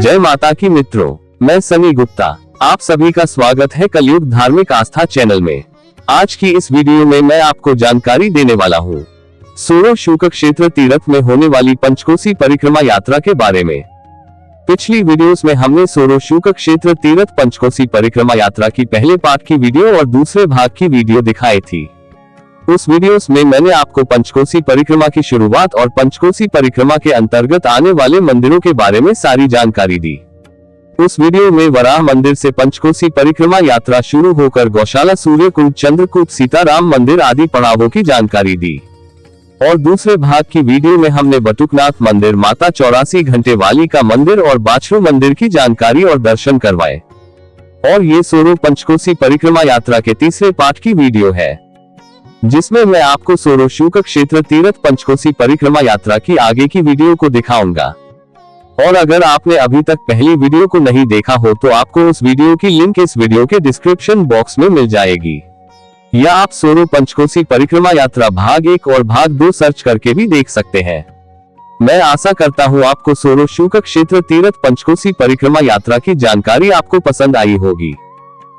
जय माता की मित्रों, मैं सनी गुप्ता। आप सभी का स्वागत है कलयुग धार्मिक आस्था चैनल में। आज की इस वीडियो में मैं आपको जानकारी देने वाला हूँ सोरो शुक्ल क्षेत्र तीर्थ में होने वाली पंचकोसी परिक्रमा यात्रा के बारे में। पिछली वीडियोस में हमने सोरो शुक्ल क्षेत्र तीर्थ पंचकोसी परिक्रमा यात्रा की पहले पार्ट की वीडियो और दूसरे भाग की वीडियो दिखाई थी। उस वीडियोस में मैंने आपको पंचकोसी परिक्रमा की शुरुआत और पंचकोसी परिक्रमा के अंतर्गत आने वाले मंदिरों के बारे में सारी जानकारी दी। उस वीडियो में वराह मंदिर से पंचकोसी परिक्रमा यात्रा शुरू होकर गौशाला, सूर्यकुंड, चंद्रकूट, सीताराम मंदिर आदि पड़ावों की जानकारी दी। और दूसरे भाग की वीडियो में हमने बटुकनाथ मंदिर, माता 84 घंटे वाली का मंदिर और बाछरू मंदिर की जानकारी और दर्शन करवाए। और ये सोरो पंचकोसी परिक्रमा यात्रा के तीसरे पार्ट की वीडियो है, जिसमें मैं आपको सोरो शुक्ल क्षेत्र तीर्थ पंचकोसी परिक्रमा यात्रा की आगे की वीडियो को दिखाऊंगा। और अगर आपने अभी तक पहली वीडियो को नहीं देखा हो तो आपको उस वीडियो की लिंक इस वीडियो के डिस्क्रिप्शन बॉक्स में मिल जाएगी, या आप सोरो पंचकोसी परिक्रमा यात्रा भाग 1 और भाग 2 सर्च करके भी देख सकते हैं। मैं आशा करता हूँ आपको सोरो शुक्ल क्षेत्र तीर्थ पंचकोसी परिक्रमा यात्रा की जानकारी आपको पसंद आई होगी।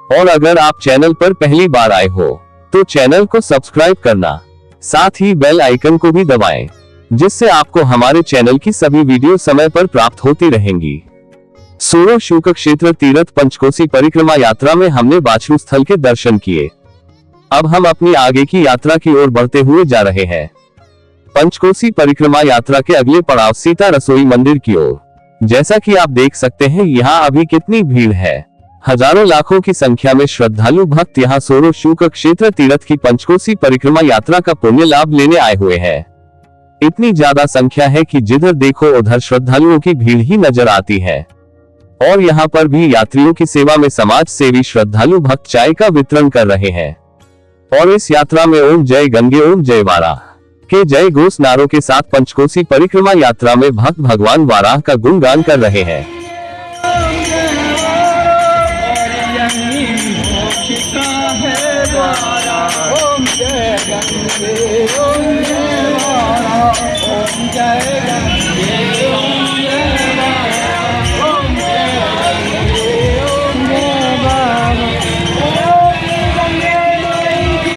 और अगर आप चैनल पर पहली बार आए हो तो चैनल को सब्सक्राइब करना, साथ ही बेल आइकन को भी दबाएं, जिससे आपको हमारे चैनल की सभी वीडियो समय पर प्राप्त होती रहेंगी। सोरो शुक्ल क्षेत्र तीर्थ पंचकोसी परिक्रमा यात्रा में हमने बाछरू स्थल के दर्शन किए। अब हम अपनी आगे की यात्रा की ओर बढ़ते हुए जा रहे हैं। पंचकोसी परिक्रमा यात्रा के अगले पड़ाव सीता रसोई मंदिर की ओर। जैसा कि आप देख सकते हैं यहाँ अभी कितनी भीड़ है। हजारों लाखों की संख्या में श्रद्धालु भक्त यहाँ सोरो शुक्ल क्षेत्र तीर्थ की पंचकोसी परिक्रमा यात्रा का पुण्य लाभ लेने आए हुए हैं। इतनी ज्यादा संख्या है कि जिधर देखो उधर श्रद्धालुओं की भीड़ ही नजर आती है। और यहाँ पर भी यात्रियों की सेवा में समाज सेवी श्रद्धालु भक्त चाय का वितरण कर रहे हैं। और इस यात्रा में ओम जय गंगे, ओम जय वाराह के जय घोष नारों के साथ पंचकोसी परिक्रमा यात्रा में भक्त भगवान वाराह का गुणगान कर रहे हैं।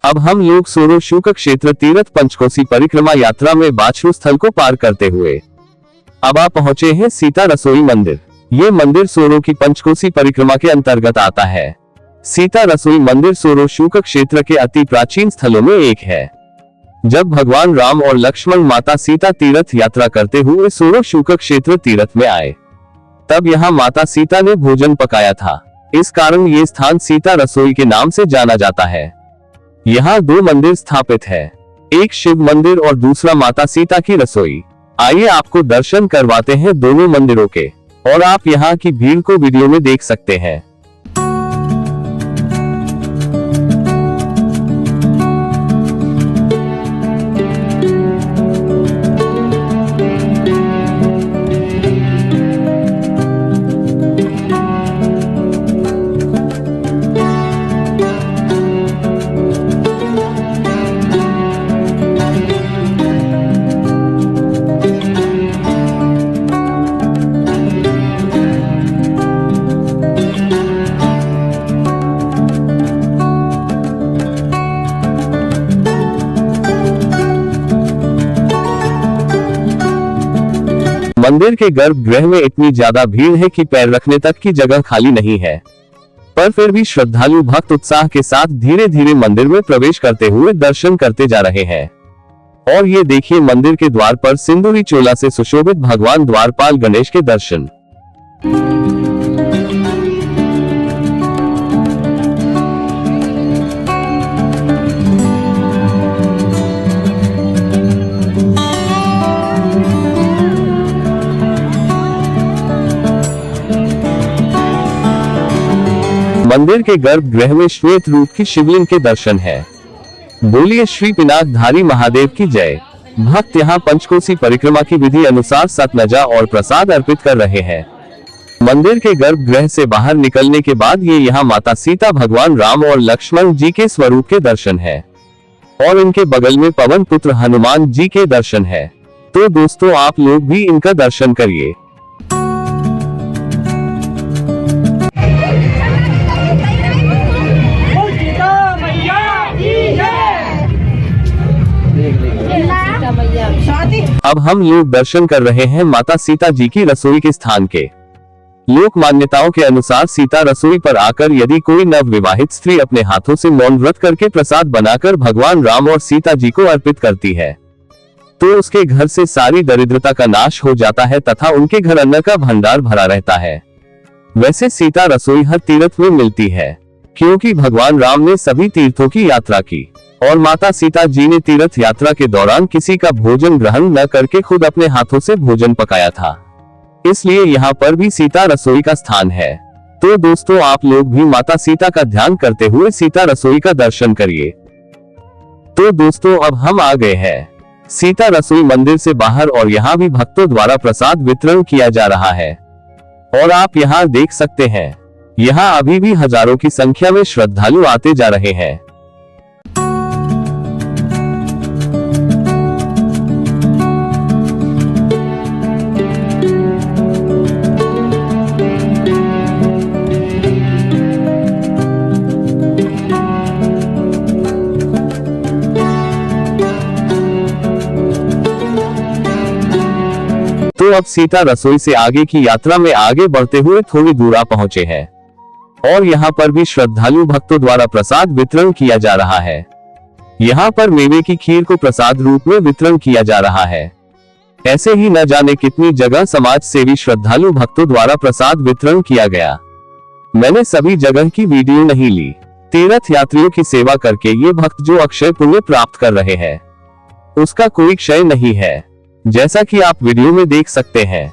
अब हम लोग सोरो शुक्ल क्षेत्र तीर्थ पंचकोसी परिक्रमा यात्रा में बाछरू स्थल को पार करते हुए अब आप पहुंचे हैं सीता रसोई मंदिर। ये मंदिर सोरो की पंचकोसी परिक्रमा के अंतर्गत आता है। सीता रसोई मंदिर सोरो शुक्ल क्षेत्र के अति प्राचीन स्थलों में एक है। जब भगवान राम और लक्ष्मण माता सीता तीर्थ यात्रा करते हुए सोरो शुक्ल क्षेत्र तीर्थ में आए, तब यहाँ माता सीता ने भोजन पकाया था। इस कारण ये स्थान सीता रसोई के नाम से जाना जाता है। यहाँ 2 मंदिर स्थापित है, एक शिव मंदिर और दूसरा माता सीता की रसोई। आइए आपको दर्शन करवाते हैं दोनों मंदिरों के, और आप यहाँ की भीड़ को वीडियो में देख सकते हैं। मंदिर के गर्भगृह में इतनी ज्यादा भीड़ है कि पैर रखने तक की जगह खाली नहीं है, पर फिर भी श्रद्धालु भक्त उत्साह के साथ धीरे धीरे मंदिर में प्रवेश करते हुए दर्शन करते जा रहे हैं। और ये देखिए, मंदिर के द्वार पर सिंदूरी चोला से सुशोभित भगवान द्वारपाल गणेश के दर्शन। मंदिर के गर्भगृह में श्वेत रूप की शिवलिंग के दर्शन है। बोलिए श्री पिनाकधारी महादेव की जय। भक्त यहाँ पंचकोसी परिक्रमा की विधि अनुसार सतनजा और प्रसाद अर्पित कर रहे हैं। मंदिर के गर्भगृह से बाहर निकलने के बाद ये यहाँ माता सीता, भगवान राम और लक्ष्मण जी के स्वरूप के दर्शन है, और इनके बगल में पवन पुत्र हनुमान जी के दर्शन है। तो दोस्तों आप लोग भी इनका दर्शन करिए। अब हम लोग दर्शन कर रहे हैं माता सीता जी की रसोई के स्थान के। लोक मान्यताओं के अनुसार सीता रसोई पर आकर यदि कोई नवविवाहित स्त्री अपने हाथों से मौन व्रत करके प्रसाद बनाकर भगवान राम और सीता जी को अर्पित करती है तो उसके घर से सारी दरिद्रता का नाश हो जाता है तथा उनके घर अन्न का भंडार भरा रहता है। वैसे सीता रसोई हर तीर्थ में मिलती है क्योंकि भगवान राम ने सभी तीर्थों की यात्रा की और माता सीता जी ने तीर्थ यात्रा के दौरान किसी का भोजन ग्रहण न करके खुद अपने हाथों से भोजन पकाया था, इसलिए यहाँ पर भी सीता रसोई का स्थान है। तो दोस्तों आप लोग भी माता सीता का ध्यान करते हुए सीता रसोई का दर्शन करिए। तो दोस्तों अब हम आ गए हैं सीता रसोई मंदिर से बाहर और यहाँ भी भक्तों द्वारा प्रसाद वितरण किया जा रहा है और आप यहाँ देख सकते हैं यहाँ अभी भी हजारों की संख्या में श्रद्धालु आते जा रहे हैं। तो अब सीता रसोई से आगे की यात्रा में आगे बढ़ते हुए थोड़ी दूर आ पहुंचे हैं और यहाँ पर भी श्रद्धालु भक्तों द्वारा प्रसाद वितरण किया जा रहा है। यहाँ पर मेवे की खीर को प्रसाद रूप में वितरण किया जा रहा है। ऐसे ही न जाने कितनी जगह समाज सेवी श्रद्धालु भक्तों द्वारा प्रसाद वितरण किया गया। मैंने सभी जगह की वीडियो नहीं ली। तीर्थ यात्रियों की सेवा करके ये भक्त जो अक्षय पुण्य प्राप्त कर रहे हैं उसका कोई क्षय नहीं है, जैसा कि आप वीडियो में देख सकते हैं।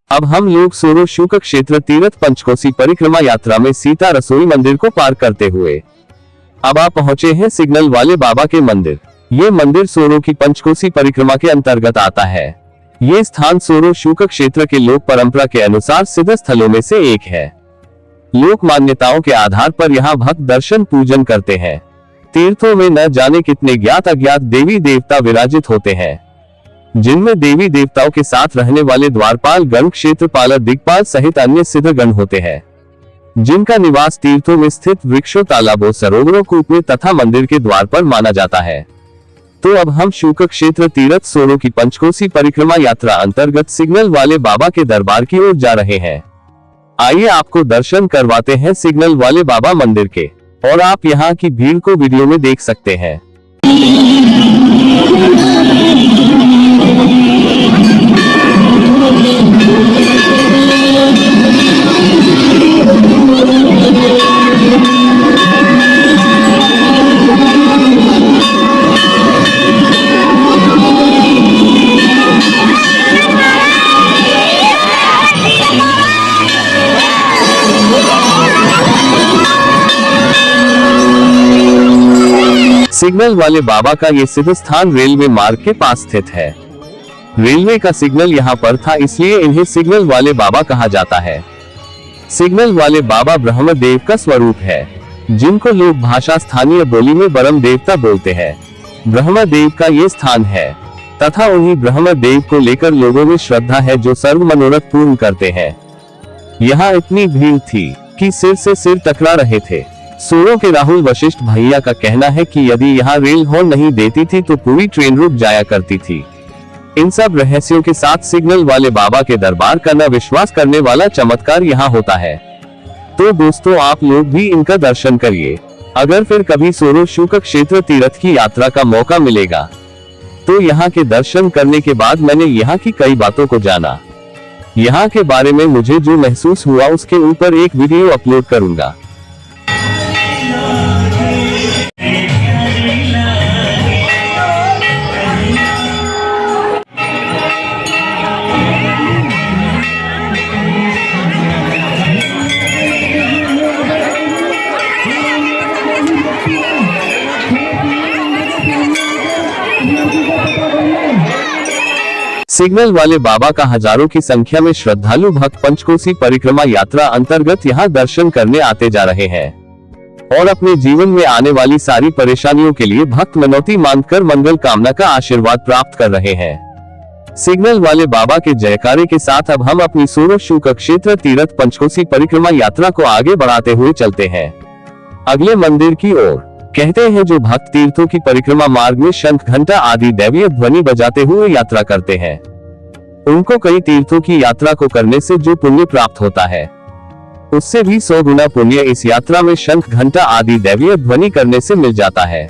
अब हम लोग सोरो शुक्ल क्षेत्र तीर्थ पंचकोसी परिक्रमा यात्रा में सीता रसोई मंदिर को पार करते हुए अब आप पहुंचे हैं सिग्नल वाले बाबा के मंदिर। ये मंदिर सोरो की पंचकोसी परिक्रमा के अंतर्गत आता है। ये स्थान सोरो शुक्ल क्षेत्र के लोक परंपरा के अनुसार सिद्ध स्थलों में से एक है। लोक मान्यताओं के आधार पर यहाँ भक्त दर्शन पूजन करते हैं। तीर्थों में न जाने कितने ज्ञात अज्ञात देवी देवता विराजित होते हैं, जिनमें देवी देवताओं के साथ रहने वाले द्वारपाल गण, क्षेत्रपाल, दिक्पाल सहित अन्य सिद्ध गण होते हैं, जिनका निवास तीर्थों में स्थित वृक्षों, तालाबों, सरोवरों, कूपों तथा मंदिर के द्वार पर माना जाता है। तो अब हम शुक्ल क्षेत्र तीर्थ सोरो की पंचकोसी परिक्रमा यात्रा अंतर्गत सिग्नल वाले बाबा के दरबार की ओर जा रहे हैं। आइए आपको दर्शन करवाते हैं सिग्नल वाले बाबा मंदिर के और आप यहाँ की भीड़ को वीडियो में देख सकते हैं। सिग्नल वाले बाबा का ये सिद्ध स्थान रेलवे मार्ग के पास स्थित है। रेलवे का सिग्नल यहाँ पर था, इसलिए इन्हें सिग्नल वाले बाबा कहा जाता है। सिग्नल वाले बाबा ब्रह्म देव का स्वरूप है, जिनको लोग भाषा स्थानीय बोली में ब्रह्म देवता बोलते हैं। ब्रह्म देव का ये स्थान है तथा उन्हीं ब्रह्म देव को लेकर लोगों में श्रद्धा है, जो सर्व मनोरथ पूर्ण करते हैं। यहाँ इतनी भीड़ थी कि सिर से सिर टकरा रहे थे। सोरो के राहुल वशिष्ठ भैया का कहना है कि यदि यहाँ रेल हॉर्न नहीं देती थी तो पूरी ट्रेन रुक जाया करती थी। इन सब रहस्यों के साथ सिग्नल वाले बाबा के दरबार का न विश्वास करने वाला चमत्कार यहाँ होता है। तो दोस्तों आप लोग भी इनका दर्शन करिए। अगर फिर कभी सोरो शुक्ल क्षेत्र तीर्थ की यात्रा का मौका मिलेगा तो यहाँ के दर्शन करने के बाद मैंने यहाँ की कई बातों को जाना। यहाँ के बारे में मुझे जो महसूस हुआ उसके ऊपर एक वीडियो अपलोड करूंगा। सिग्नल वाले बाबा का हजारों की संख्या में श्रद्धालु भक्त पंचकोसी परिक्रमा यात्रा अंतर्गत यहां दर्शन करने आते जा रहे हैं और अपने जीवन में आने वाली सारी परेशानियों के लिए भक्त मनौती मांगकर मंगल कामना का आशीर्वाद प्राप्त कर रहे हैं। सिग्नल वाले बाबा के जयकारे के साथ अब हम अपनी सोरो शुक क्षेत्र तीर्थ पंचकोसी परिक्रमा यात्रा को आगे बढ़ाते हुए चलते हैं अगले मंदिर की ओर। कहते हैं जो भक्त तीर्थों की परिक्रमा मार्ग में शंख घंटा आदि दैवीय ध्वनि बजाते हुए यात्रा करते हैं, उनको कई तीर्थों की यात्रा को करने से जो पुण्य प्राप्त होता है उससे भी 100 गुना पुण्य इस यात्रा में शंख घंटा आदि दैवीय ध्वनि करने से मिल जाता है।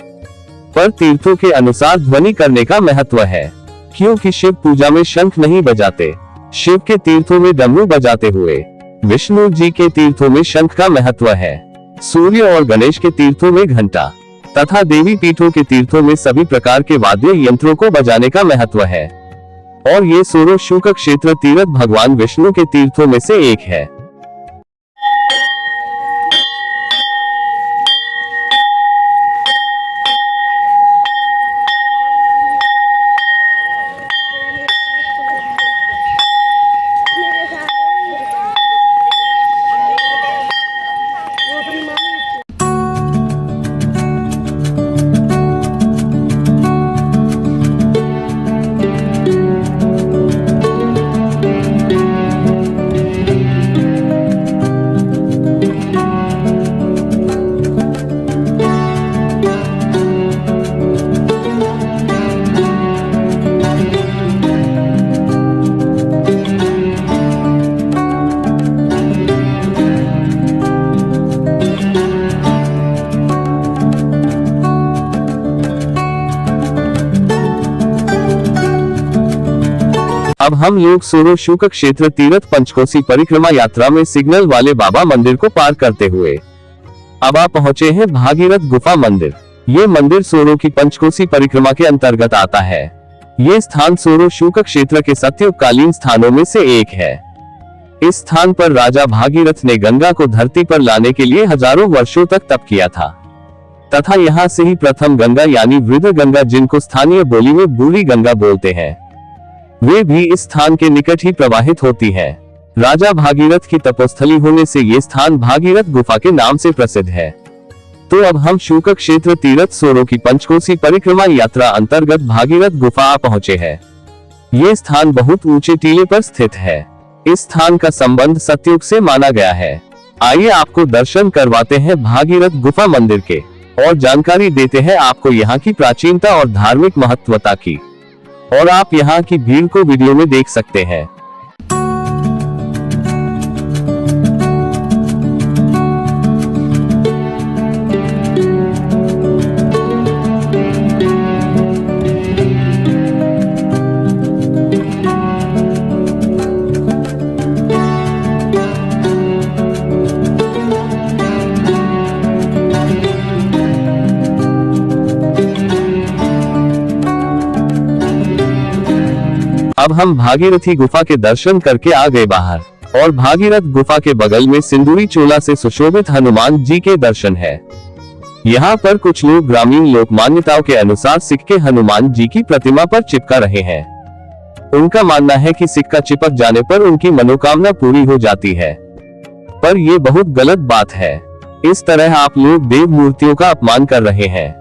पर तीर्थों के अनुसार ध्वनि करने का महत्व है, क्योंकि शिव पूजा में शंख नहीं बजाते, शिव के तीर्थों में डमरू बजाते हुए विष्णु जी के तीर्थों में शंख का महत्व है, सूर्य और गणेश के तीर्थों में घंटा तथा देवी पीठों के तीर्थों में सभी प्रकार के वाद्य यंत्रों को बजाने का महत्व है। और ये सोरो शुक क्षेत्र तीर्थ भगवान विष्णु के तीर्थों में से एक है। अब हम लोग सोरो शुक क्षेत्र तीर्थ पंचकोसी परिक्रमा यात्रा में सिग्नल वाले बाबा मंदिर को पार करते हुए अब आप पहुंचे हैं भागीरथ गुफा मंदिर। ये मंदिर सोरो की पंचकोसी परिक्रमा के अंतर्गत आता है। ये स्थान सोरो शुक क्षेत्र के सतयुगकालीन स्थानों में से एक है। इस स्थान पर राजा भागीरथ ने गंगा को धरती पर लाने के लिए हजारों वर्षों तक तप किया था तथा यहाँ से ही प्रथम गंगा यानी वृद्ध गंगा, जिनको स्थानीय बोली में बूढ़ी गंगा बोलते हैं, वे भी इस स्थान के निकट ही प्रवाहित होती है। राजा भागीरथ की तपोस्थली होने से ये स्थान भागीरथ गुफा के नाम से प्रसिद्ध है। तो अब हम शुक क्षेत्र तीर्थ सोरो की पंचकोसी परिक्रमा यात्रा अंतर्गत भागीरथ गुफा आ पहुंचे हैं। ये स्थान बहुत ऊंचे टीले पर स्थित है। इस स्थान का संबंध सतयुग से माना गया है। आइए आपको दर्शन करवाते हैं भागीरथ गुफा मंदिर के और जानकारी देते हैं आपको यहाँ की प्राचीनता और धार्मिक महत्वता की। और आप यहाँ की भीड़ को वीडियो में देख सकते हैं। अब हम भागीरथी गुफा के दर्शन करके आ गए बाहर और भागीरथ गुफा के बगल में सिंदूरी चोला से सुशोभित हनुमान जी के दर्शन है। यहाँ पर कुछ लोग ग्रामीण लोक मान्यताओं के अनुसार सिक्के हनुमान जी की प्रतिमा पर चिपका रहे हैं। उनका मानना है कि सिक्का चिपक जाने पर उनकी मनोकामना पूरी हो जाती है, पर यह बहुत गलत बात है। इस तरह आप लोग देव मूर्तियों का अपमान कर रहे हैं।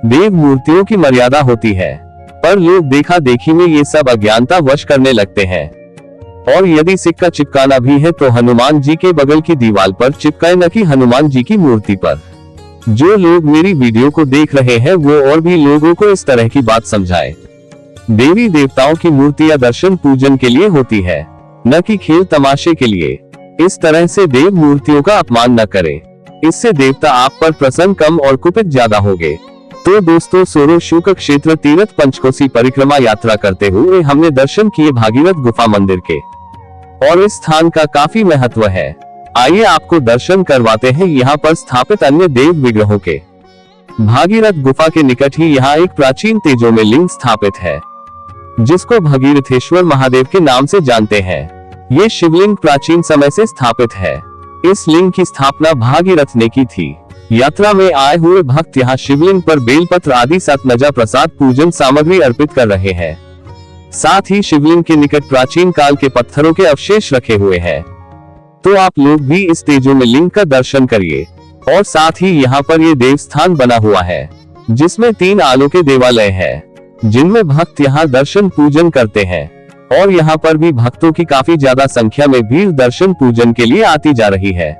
देव मूर्तियों की मर्यादा होती है, पर लोग देखा देखी में ये सब अज्ञानता वश करने लगते हैं। और यदि सिक्का चिपकाना भी है तो हनुमान जी के बगल की दीवार पर चिपकाए, न कि हनुमान जी की मूर्ति पर। जो लोग मेरी वीडियो को देख रहे हैं वो और भी लोगों को इस तरह की बात समझाए। देवी देवताओं की मूर्तियां दर्शन पूजन के लिए होती है, न कि खेल तमाशे के लिए। इस तरह से देव मूर्तियों का अपमान न करें, इससे देवता आप पर प्रसन्न कम और कुपित ज्यादा होंगे। तो दोस्तों, सोरो शुक क्षेत्र तीर्थ पंचकोसी परिक्रमा यात्रा करते हुए हमने दर्शन किए भागीरथ गुफा मंदिर के और इस स्थान का काफी महत्व है। आइए आपको दर्शन करवाते हैं यहाँ पर स्थापित अन्य देव विग्रहों के। भागीरथ गुफा के निकट ही यहाँ एक प्राचीन तेजोमय लिंग स्थापित है, जिसको भगीरथेश्वर महादेव के नाम से जानते हैं। ये शिवलिंग प्राचीन समय से स्थापित है। इस लिंग की स्थापना भागीरथ ने की थी। यात्रा में आए हुए भक्त यहाँ शिवलिंग पर बेलपत्र आदि सतनजा प्रसाद पूजन सामग्री अर्पित कर रहे हैं। साथ ही शिवलिंग के निकट प्राचीन काल के पत्थरों के अवशेष रखे हुए हैं। तो आप लोग भी इस तेजोमय लिंग का दर्शन करिए। और साथ ही यहाँ पर ये देवस्थान बना हुआ है, जिसमें 3 आलो के देवालय है, जिनमें भक्त यहाँ दर्शन पूजन करते हैं। और यहाँ पर भी भक्तों की काफी ज्यादा संख्या में भीड़ दर्शन पूजन के लिए आती जा रही है।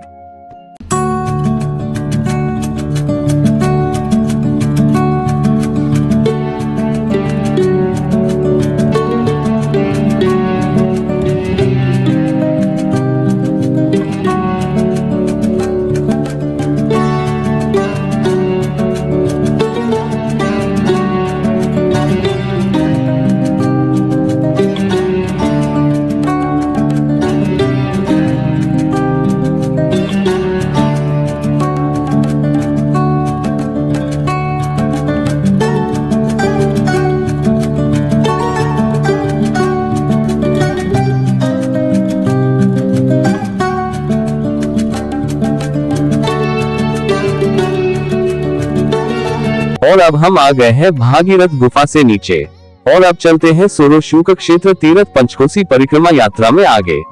और अब हम आ गए हैं भागीरथ गुफा से नीचे। और अब चलते हैं सोरो शुक क्षेत्र तीर्थ पंचकोसी परिक्रमा यात्रा में आगे।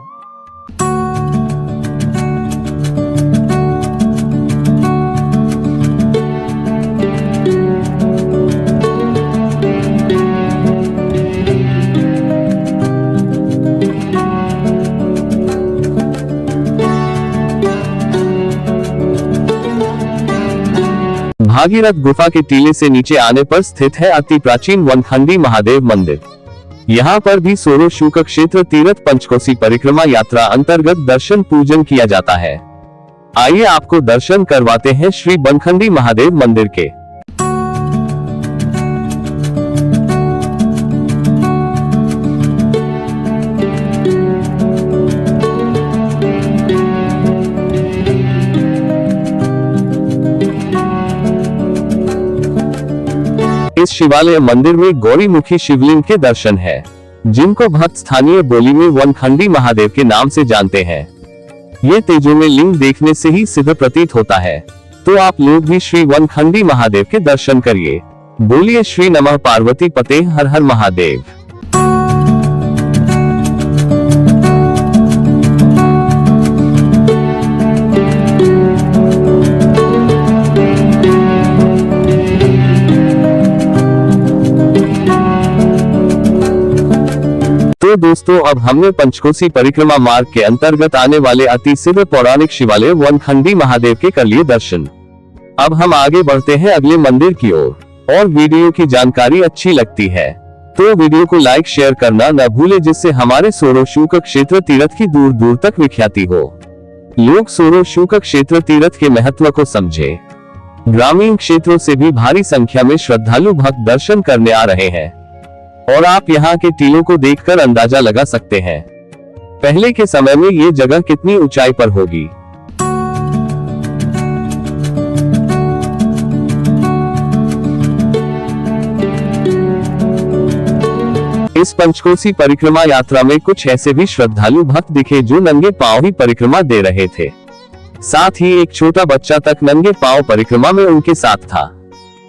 भागीरथ गुफा के टीले से नीचे आने पर स्थित है अति प्राचीन वनखंडी महादेव मंदिर। यहाँ पर भी सोरो शुक क्षेत्र तीर्थ पंचकोसी परिक्रमा यात्रा अंतर्गत दर्शन पूजन किया जाता है। आइए आपको दर्शन करवाते हैं श्री वनखंडी महादेव मंदिर के। इस शिवालय मंदिर में गौरी मुखी शिवलिंग के दर्शन है, जिनको भक्त स्थानीय बोली में वनखंडी महादेव के नाम से जानते हैं। ये तेजोमय लिंग देखने से ही सिद्ध प्रतीत होता है। तो आप लोग भी श्री वनखंडी महादेव के दर्शन करिए। बोलिए श्री नमः पार्वती पते हर हर महादेव। तो दोस्तों, अब हमने पंचकोसी परिक्रमा मार्ग के अंतर्गत आने वाले अति सिद्ध पौराणिक शिवालय वनखंडी महादेव के कर लिए दर्शन। अब हम आगे बढ़ते हैं अगले मंदिर की ओर। और वीडियो की जानकारी अच्छी लगती है तो वीडियो को लाइक शेयर करना न भूले, जिससे हमारे सोरो शुक क्षेत्र तीर्थ की दूर दूर तक विख्याति हो। लोग सोरो शुक क्षेत्र तीर्थ के महत्व को समझे। ग्रामीण क्षेत्रों से भी भारी संख्या में श्रद्धालु भक्त दर्शन करने आ रहे हैं। और आप यहाँ के टीलों को देखकर अंदाजा लगा सकते हैं पहले के समय में ये जगह कितनी ऊंचाई पर होगी। इस पंचकोसी परिक्रमा यात्रा में कुछ ऐसे भी श्रद्धालु भक्त दिखे जो नंगे पांव ही परिक्रमा दे रहे थे। साथ ही एक छोटा बच्चा तक नंगे पांव परिक्रमा में उनके साथ था।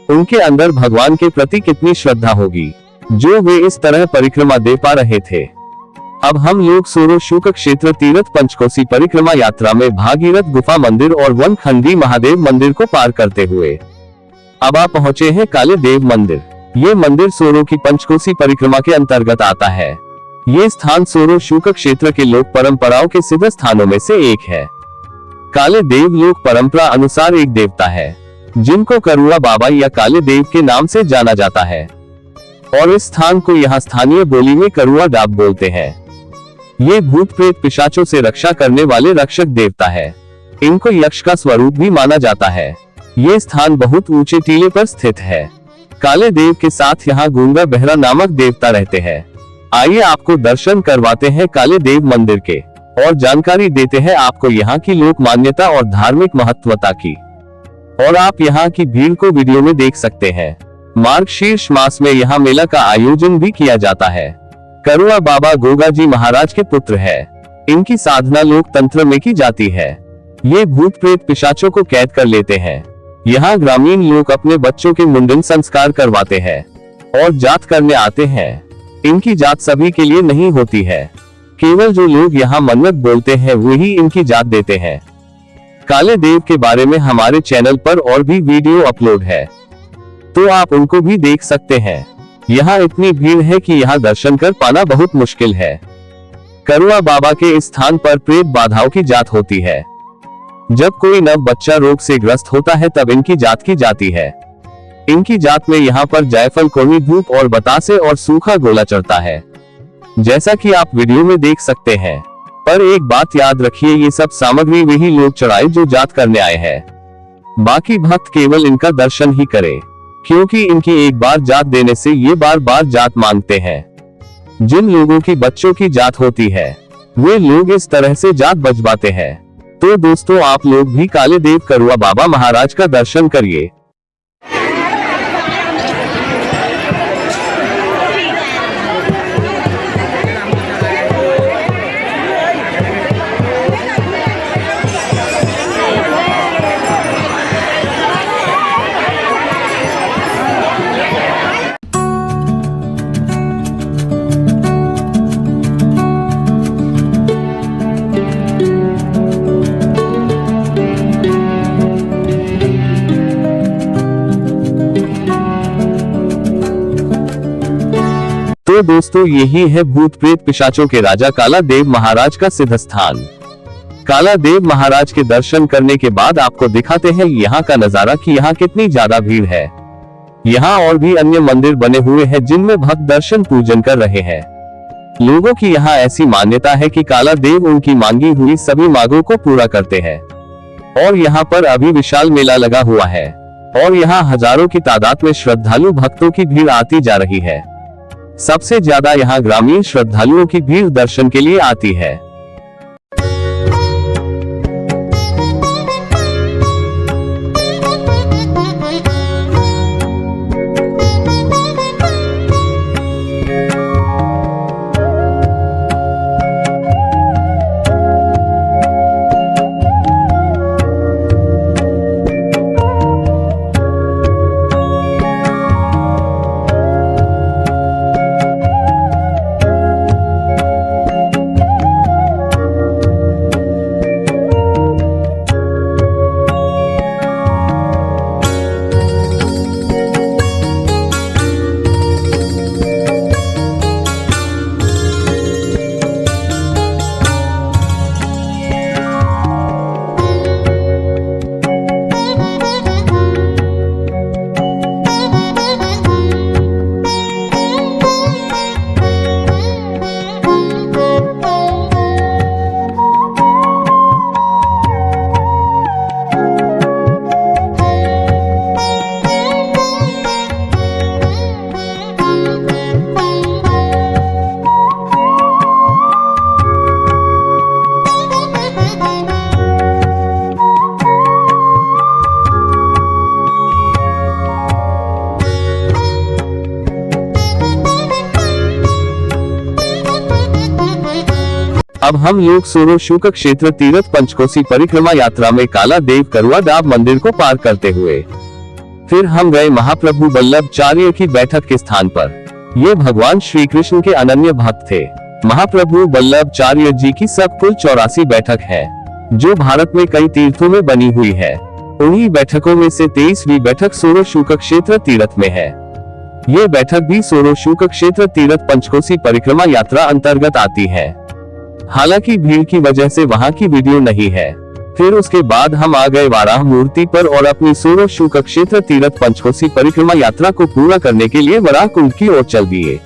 उनके अंदर भगवान के प्रति कितनी श्रद्धा होगी जो वे इस तरह परिक्रमा दे पा रहे थे। अब हम लोग सोरो शुक क्षेत्र तीर्थ पंचकोसी परिक्रमा यात्रा में भागीरथ गुफा मंदिर और वनखंडी महादेव मंदिर को पार करते हुए अब आप पहुंचे हैं काले देव मंदिर। ये मंदिर सोरो की पंचकोसी परिक्रमा के अंतर्गत आता है। ये स्थान सोरो शुक क्षेत्र के लोक परंपराओं के सिद्ध स्थानों में से एक है। काले देव लोक परंपरा अनुसार एक देवता है, जिनको करुआ बाबा या काले देव के नाम से जाना जाता है। और इस स्थान को यहाँ स्थानीय बोली में करुआ डाब बोलते हैं। ये भूत प्रेत पिशाचों से रक्षा करने वाले रक्षक देवता है। इनको यक्ष का स्वरूप भी माना जाता है। ये स्थान बहुत ऊंचे टीले पर स्थित है। काले देव के साथ यहाँ गूंगा बहरा नामक देवता रहते हैं। आइए आपको दर्शन करवाते हैं काले देव मंदिर के और जानकारी देते हैं आपको यहाँ की लोक मान्यता और धार्मिक महत्वता की। और आप यहाँ की भीड़ को वीडियो में देख सकते हैं। मार्गशीर्ष मास में यहाँ मेला का आयोजन भी किया जाता है। करुआ बाबा गोगा जी महाराज के पुत्र है। इनकी साधना लोक तंत्र में की जाती है। ये भूत प्रेत पिशाचों को कैद कर लेते हैं। यहाँ ग्रामीण लोग अपने बच्चों के मुंडन संस्कार करवाते हैं और जात करने आते हैं। इनकी जात सभी के लिए नहीं होती है। केवल जो लोग यहाँ मन्नत बोलते हैं वही इनकी जात देते हैं। काले देव के बारे में हमारे चैनल पर और भी वीडियो अपलोड है, तो आप उनको भी देख सकते हैं। यहाँ इतनी भीड़ है कि यहाँ दर्शन कर पाना बहुत मुश्किल है। करुआ बाबा के इस स्थान पर प्रेत बाधाओं की जात होती है। जब कोई नव बच्चा रोग से ग्रस्त होता है तब इनकी जात की जाती है। इनकी जात में यहाँ पर जायफल, कोनी, धूप और बतासे और सूखा गोला चढ़ता है, जैसा कि आप वीडियो में देख सकते हैं। पर एक बात याद रखिए, ये सब सामग्री वही लोग चढ़ाए जो जात करने आए हैं। बाकी भक्त केवल इनका दर्शन ही करे, क्योंकि इनकी एक बार जात देने से ये बार बार जात मांगते हैं। जिन लोगों की बच्चों की जात होती है वे लोग इस तरह से जात बजवाते हैं। तो दोस्तों, आप लोग भी काले देव करुआ बाबा महाराज का दर्शन करिए। तो दोस्तों, यही है भूत प्रेत पिशाचों के राजा काला देव महाराज का सिद्ध स्थान। काला देव महाराज के दर्शन करने के बाद आपको दिखाते हैं यहाँ का नजारा कि यहाँ कितनी ज्यादा भीड़ है। यहाँ और भी अन्य मंदिर बने हुए हैं जिनमें भक्त दर्शन पूजन कर रहे हैं। लोगों की यहाँ ऐसी मान्यता है कि काला देव उनकी मांगी हुई सभी मांगों को पूरा करते हैं। और यहाँ पर अभी विशाल मेला लगा हुआ है और यहाँ हजारों की तादाद में श्रद्धालु भक्तों की भीड़ आती जा रही है। सबसे ज्यादा यहाँ ग्रामीण श्रद्धालुओं की भीड़ दर्शन के लिए आती है। अब हम लोग सोरो शुक क्षेत्र तीर्थ पंचकोसी परिक्रमा यात्रा में काला देव करुआ दाब मंदिर को पार करते हुए फिर हम गए महाप्रभु वल्लभाचार्य की बैठक के स्थान पर। ये भगवान श्री कृष्ण के अनन्य भक्त थे। महाप्रभु वल्लभाचार्य जी की सब कुल 84 बैठक है, जो भारत में कई तीर्थों में बनी हुई है। उन्हीं बैठकों में से 23वीं बैठक सोरो शुक क्षेत्र तीर्थ में है। ये बैठक भी सोरो शुक क्षेत्र तीर्थ पंचकोसी परिक्रमा यात्रा अंतर्गत आती है। हालांकि भीड़ की वजह से वहां की वीडियो नहीं है। फिर उसके बाद हम आ गए वाराह मूर्ति पर और अपनी सोरो शुक क्षेत्र तीर्थ पंचकोसी परिक्रमा यात्रा को पूरा करने के लिए वराह कुंड की ओर चल दिए।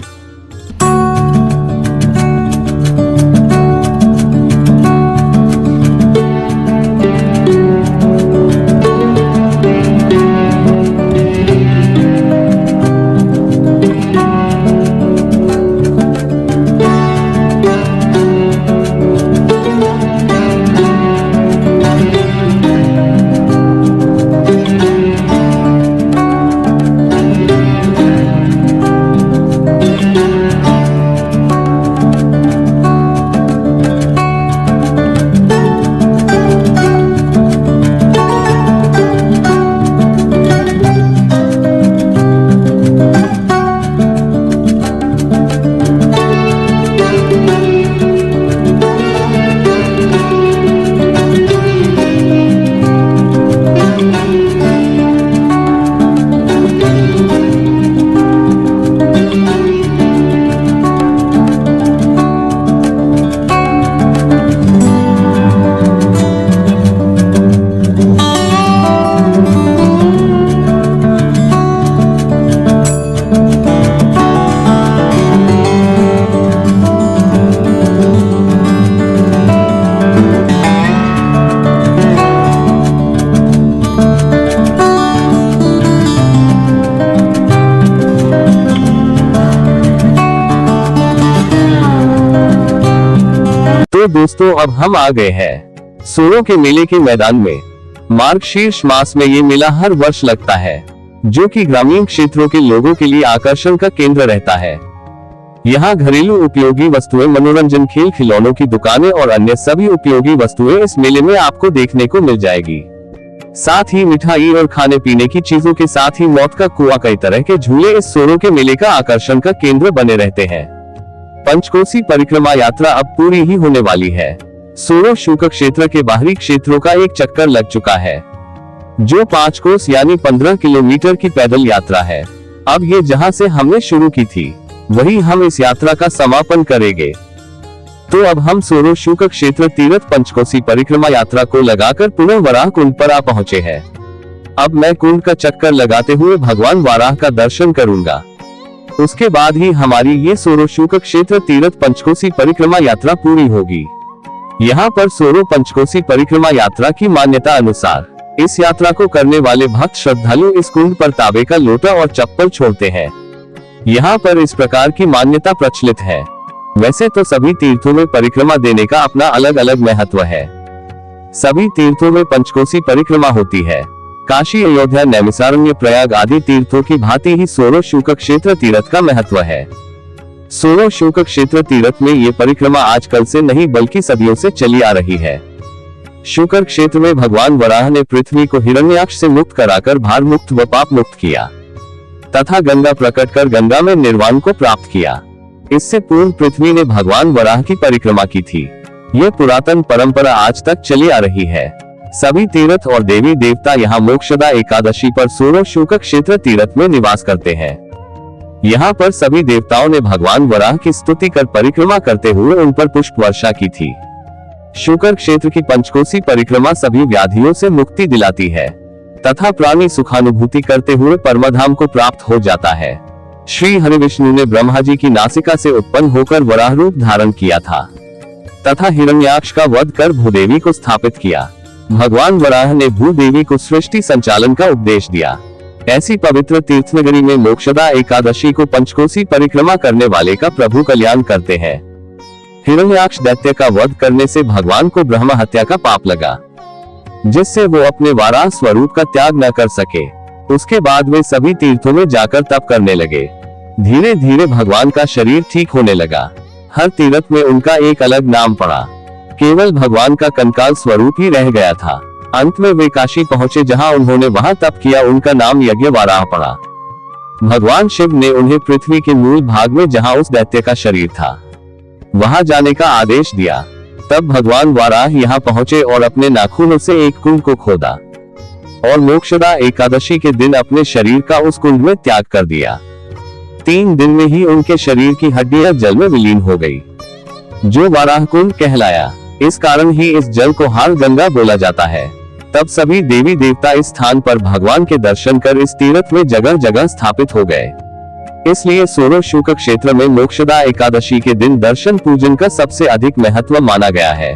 तो दोस्तों अब हम आ गए हैं सोरो के मेले के मैदान में। मार्गशीर्ष मास में ये मेला हर वर्ष लगता है, जो कि ग्रामीण क्षेत्रों के लोगों के लिए आकर्षण का केंद्र रहता है। यहाँ घरेलू उपयोगी वस्तुएं, मनोरंजन, खेल खिलौनों की दुकानें और अन्य सभी उपयोगी वस्तुएं इस मेले में आपको देखने को मिल जाएगी। साथ ही मिठाई और खाने पीने की चीजों के साथ ही मौत का कुआं, कई तरह के झूले इस सोरो के मेले का आकर्षण का केंद्र बने रहते हैं। पंचकोसी परिक्रमा यात्रा अब पूरी ही होने वाली है। सोरो शूक क्षेत्र के बाहरी क्षेत्रों का एक चक्कर लग चुका है, जो 5 कोस यानी 15 किलोमीटर की पैदल यात्रा है। अब ये जहां से हमने शुरू की थी, वही हम इस यात्रा का समापन करेंगे। तो अब हम सोरो शूक क्षेत्र तीर्थ पंचकोसी परिक्रमा यात्रा को लगाकर पुनः वराह कुंड पर आ पहुंचे हैं। अब मैं कुंड का चक्कर लगाते हुए भगवान वराह का दर्शन करूंगा। उसके बाद ही हमारी ये सोरो शूक क्षेत्र तीर्थ पंचकोसी परिक्रमा यात्रा पूरी होगी। यहाँ पर सोरो पंचकोसी परिक्रमा यात्रा की मान्यता अनुसार इस यात्रा को करने वाले भक्त श्रद्धालु इस कुंड पर तांबे का लोटा और चप्पल छोड़ते हैं। यहाँ पर इस प्रकार की मान्यता प्रचलित है। वैसे तो सभी तीर्थों में परिक्रमा देने का अपना अलग अलग महत्व है। सभी तीर्थों में पंचकोसी परिक्रमा होती है। काशी, अयोध्या, नैमिषारण्य, प्रयाग आदि तीर्थों की भांति ही सोरो शूक क्षेत्र तीर्थ का महत्व है। सोरो शूक क्षेत्र तीर्थ में ये परिक्रमा आजकल से नहीं बल्कि सदियों से चली आ रही है। शूकर क्षेत्र में भगवान वराह ने पृथ्वी को हिरण्याक्ष से मुक्त कराकर भार मुक्त व पाप मुक्त किया तथा गंगा प्रकट कर गंगा में निर्वाण को प्राप्त किया। इससे पूर्व पृथ्वी ने भगवान वराह की परिक्रमा की थी। ये पुरातन परंपरा आज तक चली आ रही है। सभी तीर्थ और देवी देवता यहाँ मोक्षदा एकादशी पर सोरो शूक क्षेत्र तीर्थ में निवास करते हैं। यहाँ पर सभी देवताओं ने भगवान वराह की स्तुति कर परिक्रमा करते हुए उन पर पुष्प वर्षा की थी। शूकर क्षेत्र की पंचकोसी परिक्रमा सभी व्याधियों से मुक्ति दिलाती है तथा प्राणी सुखानुभूति करते हुए परमधाम को प्राप्त हो जाता है। श्री हरिविष्णु ने ब्रह्मा जी की नासिका से उत्पन्न होकर वराह रूप धारण किया था तथा हिरण्याक्ष का वध कर भूदेवी को स्थापित किया। भगवान वराह ने भूदेवी को सृष्टि संचालन का उपदेश दिया। ऐसी पवित्र तीर्थनगरी में मोक्षदा एकादशी को पंचकोसी परिक्रमा करने वाले का प्रभु कल्याण करते हैं। हिरण्याक्ष दैत्य का वध करने से भगवान को ब्रह्म हत्या का पाप लगा, जिससे वो अपने वराह स्वरूप का त्याग न कर सके। उसके बाद वे सभी तीर्थों में जाकर तप करने लगे। धीरे धीरे भगवान का शरीर ठीक होने लगा। हर तीर्थ में उनका एक अलग नाम पड़ा। केवल भगवान का कंकाल स्वरूप ही रह गया था। अंत में वे काशी पहुंचे, जहां उन्होंने वहां तप किया। उनका नाम यज्ञ वराह पड़ा। भगवान शिव ने उन्हें पृथ्वी के मूल भाग में, जहां उस दैत्य का शरीर था, वहां जाने का आदेश दिया। तब भगवान वराह यहाँ पहुंचे और अपने नाखूनों से एक कुंड को खोदा और मोक्षदा एकादशी के दिन अपने शरीर का उस कुंड में त्याग कर दिया। 3 दिन में ही उनके शरीर की हड्डियां जल में विलीन हो गई, जो वराह कुंड कहलाया। इस कारण ही इस जल को हाल गंगा बोला जाता है। तब सभी देवी देवता इस स्थान पर भगवान के दर्शन कर इस तीर्थ में जगह जगह स्थापित हो गए। इसलिए सोरो शूक क्षेत्र में मोक्षदा एकादशी के दिन दर्शन पूजन का सबसे अधिक महत्व माना गया है।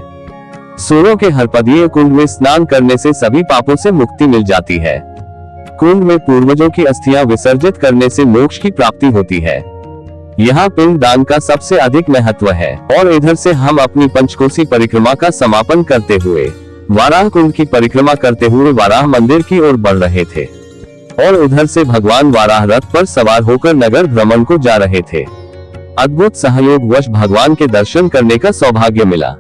सोरो के हरपदीय कुंड में स्नान करने से सभी पापों से मुक्ति मिल जाती है। कुंड में पूर्वजों की अस्थियां विसर्जित करने से मोक्ष की प्राप्ति होती है। यहाँ पिंड दान का सबसे अधिक महत्व है। और इधर से हम अपनी पंचकोसी परिक्रमा का समापन करते हुए वराह कुंड की परिक्रमा करते हुए वराह मंदिर की ओर बढ़ रहे थे और उधर से भगवान वराह रथ पर सवार होकर नगर भ्रमण को जा रहे थे। अद्भुत सहयोगवश भगवान के दर्शन करने का सौभाग्य मिला।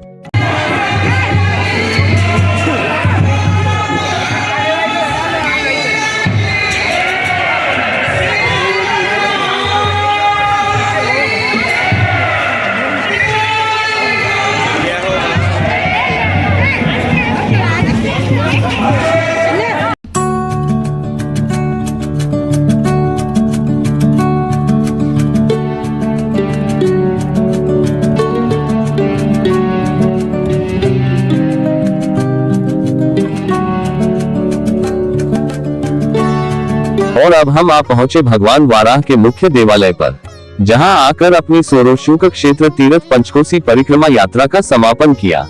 और अब हम आ पहुंचे भगवान वराह के मुख्य देवालय पर, जहां आकर अपनी सोरो शूक क्षेत्र तीर्थ पंचकोसी परिक्रमा यात्रा का समापन किया।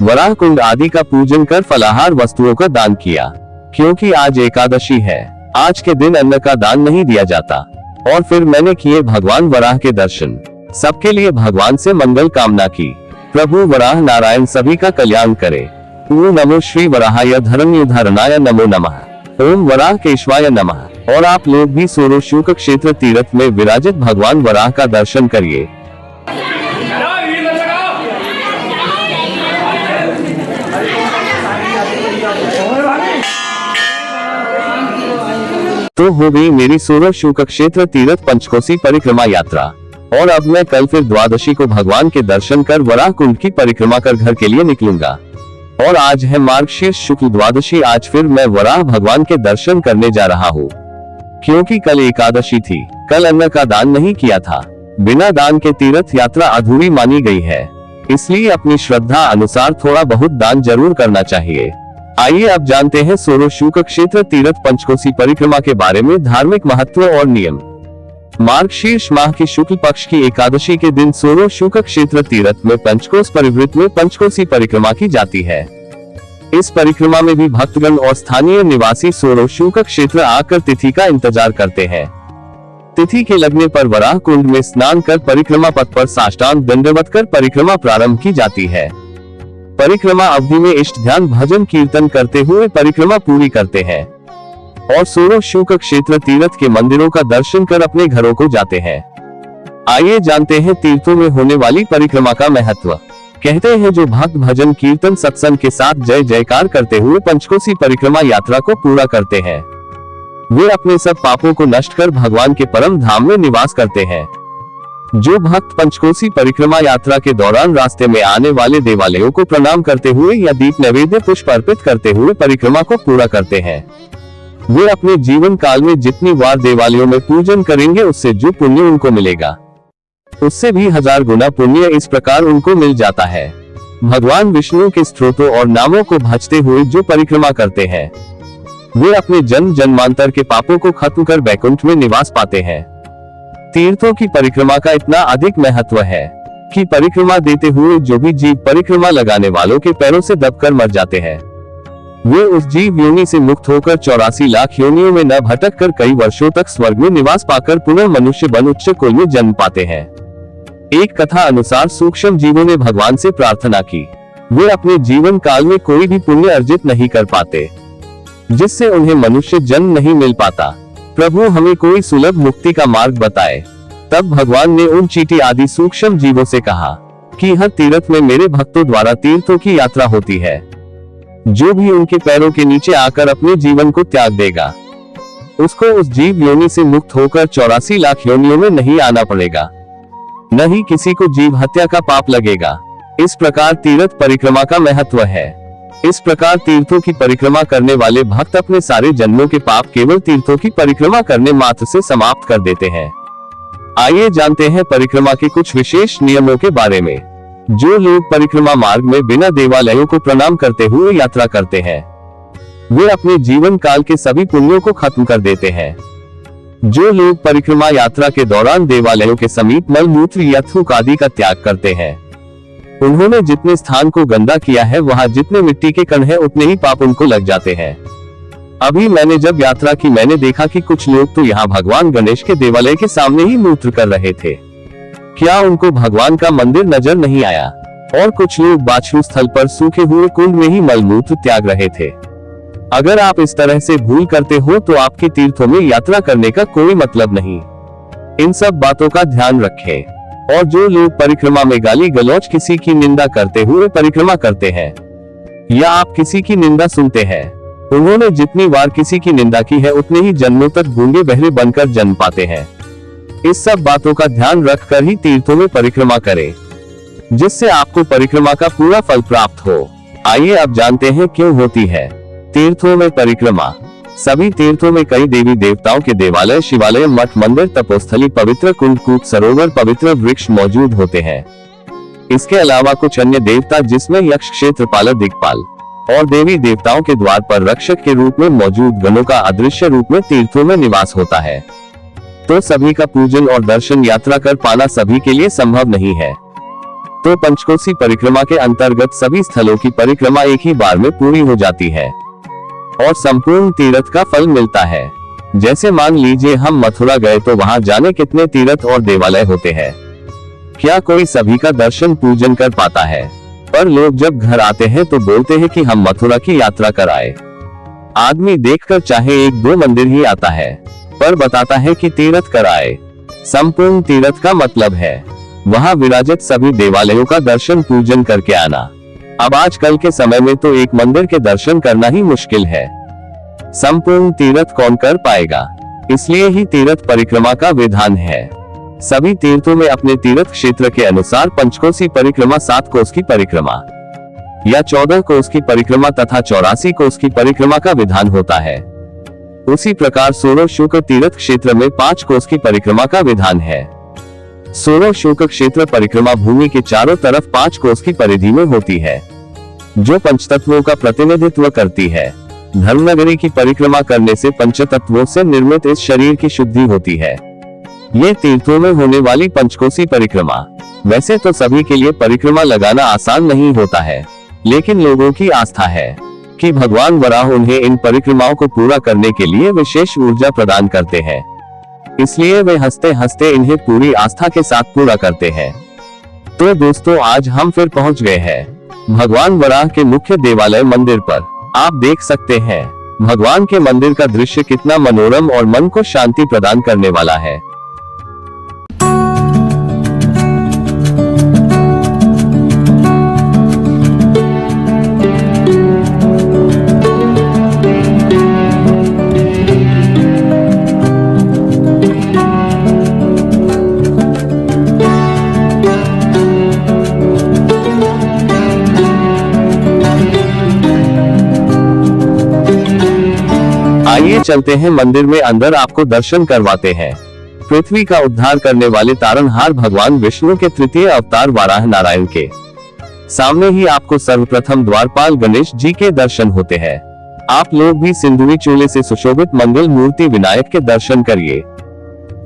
वराह कुंड आदि का पूजन कर फलाहार वस्तुओं का दान किया, क्योंकि आज एकादशी है। आज के दिन अन्न का दान नहीं दिया जाता। और फिर मैंने किए भगवान वराह के दर्शन। सबके लिए भगवान से मंगल कामना की। प्रभु वराह नारायण सभी का कल्याण करे। ओम नमो श्री वराहाय धर्मयुधारणाय नमो नमः। ओम वराह केशवाय नमः। और आप लोग भी सोरो शुक क्षेत्र तीर्थ में विराजित भगवान वराह का दर्शन करिए। तो हो गई मेरी सोरो शुक क्षेत्र तीर्थ पंचकोसी परिक्रमा यात्रा। और अब मैं कल फिर द्वादशी को भगवान के दर्शन कर वराह कुंड की परिक्रमा कर घर के लिए निकलूंगा। और आज है मार्गशीर्ष शुक्ल द्वादशी। आज फिर मैं वराह भगवान के दर्शन करने जा रहा हूँ, क्योंकि कल एकादशी थी। कल अन्न का दान नहीं किया था। बिना दान के तीर्थ यात्रा अधूरी मानी गई है, इसलिए अपनी श्रद्धा अनुसार थोड़ा बहुत दान जरूर करना चाहिए। आइए अब जानते हैं सोरो शुक क्षेत्र तीर्थ पंचकोसी परिक्रमा के बारे में धार्मिक महत्व और नियम। मार्गशीर्ष माह की शुक्ल पक्ष की एकादशी के दिन सोरो शुक क्षेत्र तीर्थ में पंचकोश परिवृत में पंचकोसी परिक्रमा की जाती है। इस परिक्रमा में भी भक्तगण और स्थानीय निवासी सोरो शुक क्षेत्र आकर तिथि का इंतजार करते हैं। तिथि के लगने पर वराह कुंड में स्नान कर परिक्रमा पथ पर साष्टांग दंडवत कर परिक्रमा प्रारंभ की जाती है। परिक्रमा अवधि में इष्ट ध्यान भजन कीर्तन करते हुए परिक्रमा पूरी करते हैं और सोरो शुक क्षेत्र तीर्थ के मंदिरों का दर्शन कर अपने घरों को जाते हैं। आइए जानते हैं तीर्थों में होने वाली परिक्रमा का महत्व। कहते हैं जो भक्त भजन कीर्तन सत्संग के साथ जय जयकार करते हुए पंचकोसी परिक्रमा यात्रा को पूरा करते हैं, वे अपने सब पापों को नष्ट कर भगवान के परम धाम में निवास करते हैं। जो भक्त पंचकोसी परिक्रमा यात्रा के दौरान रास्ते में आने वाले देवालयों को प्रणाम करते हुए या दीप नैवेद्य पुष्प अर्पित करते हुए परिक्रमा को पूरा करते हैं, वे अपने जीवन काल में जितनी बार देवालयों में पूजन करेंगे उससे जो पुण्य उनको मिलेगा उससे भी 1000 गुना पुण्य इस प्रकार उनको मिल जाता है। भगवान विष्णु के स्तोत्रों और नामों को भजते हुए जो परिक्रमा करते हैं, वे अपने जन्म जन्मांतर के पापों को खत्म कर वैकुंठ में निवास पाते हैं। तीर्थों की परिक्रमा का इतना अधिक महत्व है कि परिक्रमा देते हुए जो भी जीव परिक्रमा लगाने वालों के पैरों से दबकर मर जाते हैं, वे उस जीव योनि से मुक्त होकर 84 लाख योनियों में न भटक कर कई वर्षों तक स्वर्ग में निवास पाकर पुनः मनुष्य बन उच्च कुल में जन्म पाते हैं। एक कथा अनुसार सूक्ष्म जीवों ने भगवान से प्रार्थना की। वे अपने जीवन काल में कोई भी पुण्य अर्जित नहीं कर पाते, जिससे उन्हें मनुष्य जन्म नहीं मिल पाता। प्रभु हमें कोई सुलभ मुक्ति का मार्ग बताए। तब भगवान ने उन चींटी आदि सूक्ष्म जीवों से कहा कि हर तीर्थ में मेरे भक्तों द्वारा तीर्थों की यात्रा होती है। जो भी उनके पैरों के नीचे आकर अपने जीवन को त्याग देगा, उसको उस जीव योनि से मुक्त होकर 84 लाख योनियों में नहीं आना पड़ेगा, न ही किसी को जीव हत्या का पाप लगेगा। इस प्रकार तीर्थ परिक्रमा का महत्व है। इस प्रकार तीर्थों की परिक्रमा करने वाले भक्त अपने सारे जन्मों के पाप केवल तीर्थों की परिक्रमा करने मात्र से समाप्त कर देते हैं। आइए जानते हैं परिक्रमा के कुछ विशेष नियमों के बारे में। जो लोग परिक्रमा मार्ग में बिना देवालयों को प्रणाम करते हुए यात्रा करते हैं, वे अपने जीवन काल के सभी पुण्यों को खत्म कर देते हैं। जो लोग परिक्रमा यात्रा के दौरान देवालयों के समीप मल मूत्र या थूक आदि का त्याग करते हैं, उन्होंने जितने स्थान को गंदा किया है वहाँ जितने मिट्टी के कण हैं उतने ही पाप उनको लग जाते हैं। अभी मैंने जब यात्रा की मैंने देखा कि कुछ लोग तो यहाँ भगवान गणेश के देवालय के सामने ही मूत्र कर रहे थे। क्या उनको भगवान का मंदिर नजर नहीं आया? और कुछ लोग बाछू स्थल पर सूखे हुए कुंड में ही मलमूत्र त्याग रहे थे। अगर आप इस तरह से भूल करते हो तो आपके तीर्थों में यात्रा करने का कोई मतलब नहीं। इन सब बातों का ध्यान रखें। और जो लोग परिक्रमा में गाली गलौज किसी की निंदा करते हुए परिक्रमा करते हैं या आप किसी की निंदा सुनते हैं, उन्होंने जितनी बार किसी की निंदा की है उतने ही जन्मों तक गूंगे बहरे बनकर जन्म पाते हैं। इस सब बातों का ध्यान रखकर ही तीर्थों में परिक्रमा करें, जिससे आपको परिक्रमा का पूरा फल प्राप्त हो। आइए अब जानते हैं क्यों होती है तीर्थों में परिक्रमा। सभी तीर्थों में कई देवी देवताओं के देवालय, शिवालय, मठ मंदिर, तपोस्थली, पवित्र कुंड, कूप, सरोवर, पवित्र वृक्ष मौजूद होते हैं। इसके अलावा कुछ अन्य देवता जिसमें यक्ष, क्षेत्रपाल, दिक्पाल और देवी देवताओं के द्वार पर रक्षक के रूप में मौजूद गणों का अदृश्य रूप में तीर्थों में निवास होता है। तो सभी का पूजन और दर्शन यात्रा कर पाना सभी के लिए संभव नहीं है। तो पंचकोसी परिक्रमा के अंतर्गत सभी स्थलों की परिक्रमा एक ही बार में पूरी हो जाती है और संपूर्ण तीर्थ का फल मिलता है। जैसे मान लीजिए हम मथुरा गए तो वहां जाने कितने तीर्थ और देवालय होते हैं। क्या कोई सभी का दर्शन पूजन कर पाता है? पर लोग जब घर आते हैं तो बोलते हैं कि हम मथुरा की यात्रा कर आए। आदमी देखकर चाहे 1-2 मंदिर ही आता है, पर बताता है कि तीर्थ कर आए। संपूर्ण तीर्थ का मतलब है वहां विराजित सभी देवालयों का दर्शन पूजन करके आना। अब आजकल के समय में तो एक मंदिर के दर्शन करना ही मुश्किल है, संपूर्ण तीर्थ कौन कर पाएगा? इसलिए ही तीर्थ परिक्रमा का विधान है। सभी तीर्थों में अपने तीर्थ क्षेत्र के अनुसार पंचकोसी परिक्रमा, 7 कोस की परिक्रमा या 14 कोस की परिक्रमा तथा 84 कोस की परिक्रमा का विधान होता है। उसी प्रकार सोरो शुक्र तीर्थ क्षेत्र में 5 कोस की परिक्रमा का विधान है। सोरो शुक्र क्षेत्र परिक्रमा भूमि के चारों तरफ 5 कोस की परिधि में होती है, जो पंचतत्वों का प्रतिनिधित्व करती है। धर्मनगरी की परिक्रमा करने से पंचतत्वों से निर्मित इस शरीर की शुद्धि होती है। ये तीर्थों में होने वाली पंचकोसी परिक्रमा। वैसे तो सभी के लिए परिक्रमा लगाना आसान नहीं होता है, लेकिन लोगों की आस्था है कि भगवान वराह उन्हें इन परिक्रमाओं को पूरा करने के लिए विशेष ऊर्जा प्रदान करते हैं, इसलिए वे हंसते हंसते इन्हें पूरी आस्था के साथ पूरा करते हैं। तो दोस्तों, आज हम फिर पहुंच गए हैं भगवान वराह के मुख्य देवालय मंदिर पर। आप देख सकते हैं भगवान के मंदिर का दृश्य कितना मनोरम और मन को शांति प्रदान करने वाला है। आइए चलते हैं मंदिर में अंदर, आपको दर्शन करवाते हैं। पृथ्वी का उद्धार करने वाले तारनहार भगवान विष्णु के तृतीय अवतार वाराह नारायण के सामने ही आपको सर्वप्रथम द्वारपाल गणेश जी के दर्शन होते हैं। आप लोग भी सिंदूरी चूले से सुशोभित मंगल मूर्ति विनायक के दर्शन करिए।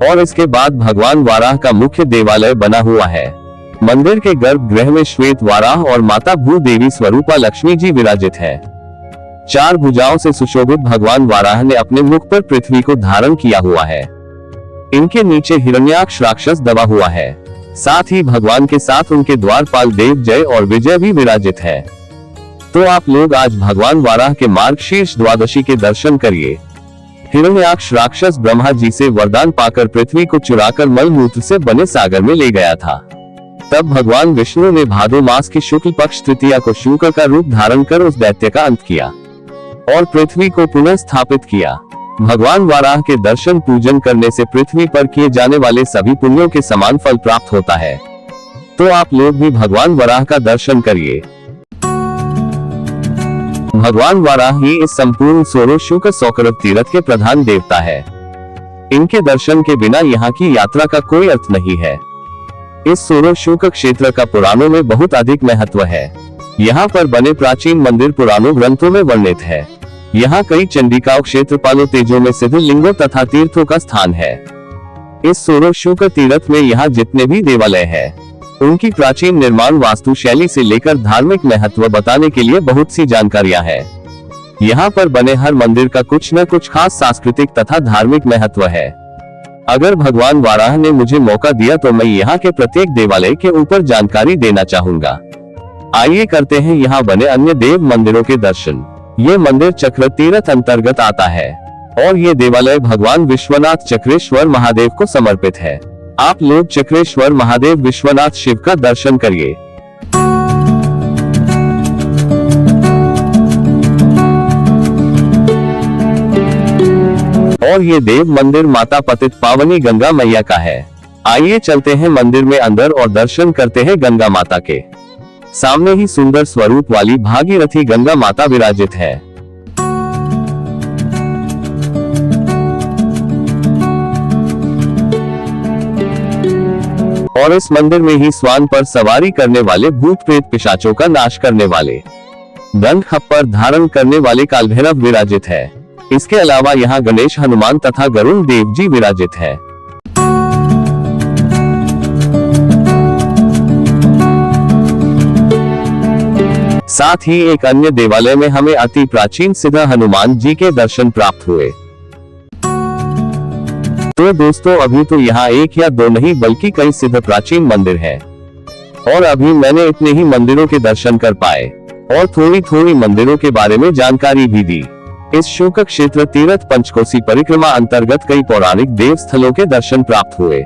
और इसके बाद भगवान वाराह का मुख्य देवालय बना हुआ है। मंदिर के गर्भगृह में श्वेत वाराह और माता भू देवी स्वरूपा लक्ष्मी जी विराजित है। 4 भुजाओं से सुशोभित भगवान वाराह ने अपने मुख पर पृथ्वी को धारण किया हुआ है। इनके नीचे हिरण्याक्ष राक्षस दबा हुआ है। साथ ही भगवान के साथ उनके द्वारपाल देव जय और विजय भी विराजित है। तो आप लोग आज भगवान वाराह के मार्गशीर्ष द्वादशी के दर्शन करिए। हिरण्याक्ष राक्षस ब्रह्मा जी से वरदान पाकर पृथ्वी को चुराकर मलमूत्र से बने सागर में ले गया था। तब भगवान विष्णु ने भादो मास की शुक्ल पक्ष तृतीया को शुक्र का रूप धारण कर उस दैत्य का अंत किया और पृथ्वी को पुनः स्थापित किया। भगवान वाराह के दर्शन पूजन करने से पृथ्वी पर किए जाने वाले सभी पुण्यों के समान फल प्राप्त होता है। तो आप लोग भी भगवान वाराह का दर्शन करिए। भगवान वाराह ही इस संपूर्ण सोरो शुक्र सौकरव तीर्थ के प्रधान देवता है। इनके दर्शन के बिना यहाँ की यात्रा का कोई अर्थ नहीं है। इस सोरो शुक्र क्षेत्र का पुराणों में बहुत अधिक महत्व है। यहाँ पर बने प्राचीन मंदिर पुराणों ग्रंथों में वर्णित है। यहाँ कई चंडिकाओं, क्षेत्रपालों, तेजों में सिद्ध लिंगों तथा तीर्थों का स्थान है। इस सोरो शुक्र तीर्थ में यहाँ जितने भी देवालय हैं, उनकी प्राचीन निर्माण वास्तु शैली से लेकर धार्मिक महत्व बताने के लिए बहुत सी जानकारियाँ हैं। यहाँ पर बने हर मंदिर का कुछ न कुछ खास सांस्कृतिक तथा धार्मिक महत्व है। अगर भगवान वाराह ने मुझे मौका दिया तो मैं यहाँ के प्रत्येक देवालय के ऊपर जानकारी देना चाहूंगा। आइए करते हैं यहाँ बने अन्य देव मंदिरों के दर्शन। ये मंदिर चक्र तीर्थ अंतर्गत आता है और ये देवालय भगवान विश्वनाथ चक्रेश्वर महादेव को समर्पित है। आप लोग चक्रेश्वर महादेव विश्वनाथ शिव का दर्शन करिए। और ये देव मंदिर माता पतित पावनी गंगा मैया का है। आइए चलते हैं मंदिर में अंदर और दर्शन करते हैं गंगा माता के। सामने ही सुंदर स्वरूप वाली भागीरथी गंगा माता विराजित है। और इस मंदिर में ही स्वान पर सवारी करने वाले भूत प्रेत पिशाचों का नाश करने वाले दंड खप्पर धारण करने वाले कालभैरव विराजित है। इसके अलावा यहाँ गणेश, हनुमान तथा गरुण देव जी विराजित है। साथ ही एक अन्य देवालय में हमें अति प्राचीन सिद्ध हनुमान जी के दर्शन प्राप्त हुए। तो दोस्तों अभी तो यहाँ एक या दो नहीं बल्कि कई सिद्ध प्राचीन मंदिर हैं। और अभी मैंने इतने ही मंदिरों के दर्शन कर पाए और थोड़ी थोड़ी मंदिरों के बारे में जानकारी भी दी। इस शोक क्षेत्र तीर्थ पंचकोसी परिक्रमा अंतर्गत कई पौराणिक देव स्थलों के दर्शन प्राप्त हुए,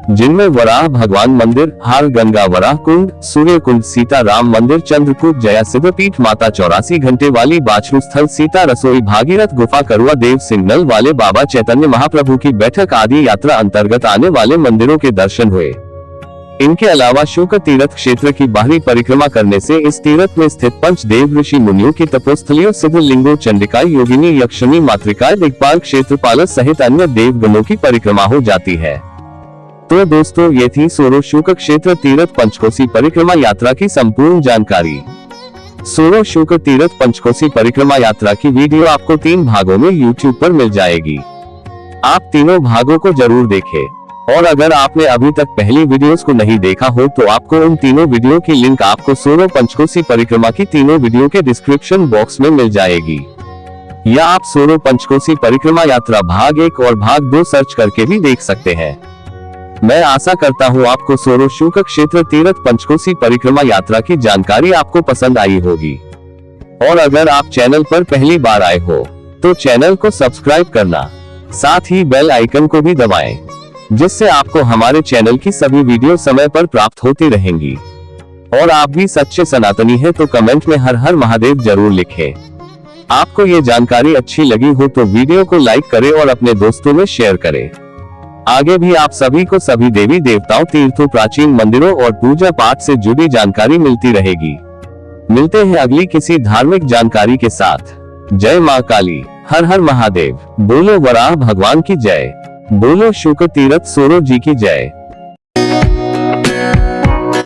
जिनमें वराह भगवान मंदिर, हार गंगा वराह कुंड, सूर्य कुंड, सीता राम मंदिर, चंद्रकूट, जया सिद्धपीठ, माता 84 घंटे वाली बाछरू स्थल, सीता रसोई, भागीरथ गुफा, करुआ देव सिग्नल वाले बाबा चैतन्य महाप्रभु की बैठक आदि यात्रा अंतर्गत आने वाले मंदिरों के दर्शन हुए। इनके अलावा शोक तीर्थ क्षेत्र की बाहरी परिक्रमा करने से इस तीर्थ में स्थित पंचदेव ऋषि मुनियों की तपोस्थलियों, सिद्ध लिंगों, चंडिका, योगिनी, यक्षिणी, मातृका, दिक्पाल, क्षेत्रपाल सहित अन्य देवगणों की परिक्रमा हो जाती है। तो दोस्तों ये थी सोरो शोक क्षेत्र तीर्थ पंचकोसी परिक्रमा यात्रा की संपूर्ण जानकारी। सोरो शोक तीर्थ पंचकोसी परिक्रमा यात्रा की वीडियो आपको 3 भागों में YouTube पर मिल जाएगी। आप तीनों भागों को जरूर देखें। और अगर आपने अभी तक पहली वीडियोस को नहीं देखा हो तो आपको उन तीनों वीडियो की लिंक आपको सोरो पंचकोसी परिक्रमा की तीनों वीडियो के डिस्क्रिप्शन बॉक्स में मिल जाएगी, या आप सोरो पंचकोसी परिक्रमा यात्रा भाग 1 और भाग 2 सर्च करके भी देख सकते हैं। मैं आशा करता हूँ आपको सोरो शोक क्षेत्र तीर्थ पंचकोसी परिक्रमा यात्रा की जानकारी आपको पसंद आई होगी। और अगर आप चैनल पर पहली बार आए हो तो चैनल को सब्सक्राइब करना, साथ ही बेल आइकन को भी दबाएं, जिससे आपको हमारे चैनल की सभी वीडियो समय पर प्राप्त होती रहेंगी। और आप भी सच्चे सनातनी हैं तो कमेंट में हर हर महादेव जरूर लिखें। आपको ये जानकारी अच्छी लगी हो तो वीडियो को लाइक करें और अपने दोस्तों में शेयर करें। आगे भी आप सभी को सभी देवी देवताओं, तीर्थों, प्राचीन मंदिरों और पूजा पाठ से जुड़ी जानकारी मिलती रहेगी। मिलते हैं अगली किसी धार्मिक जानकारी के साथ। जय माँ काली, हर हर महादेव, बोलो वराह भगवान की जय, बोलो शोक तीर्थ सोरो जी की जय।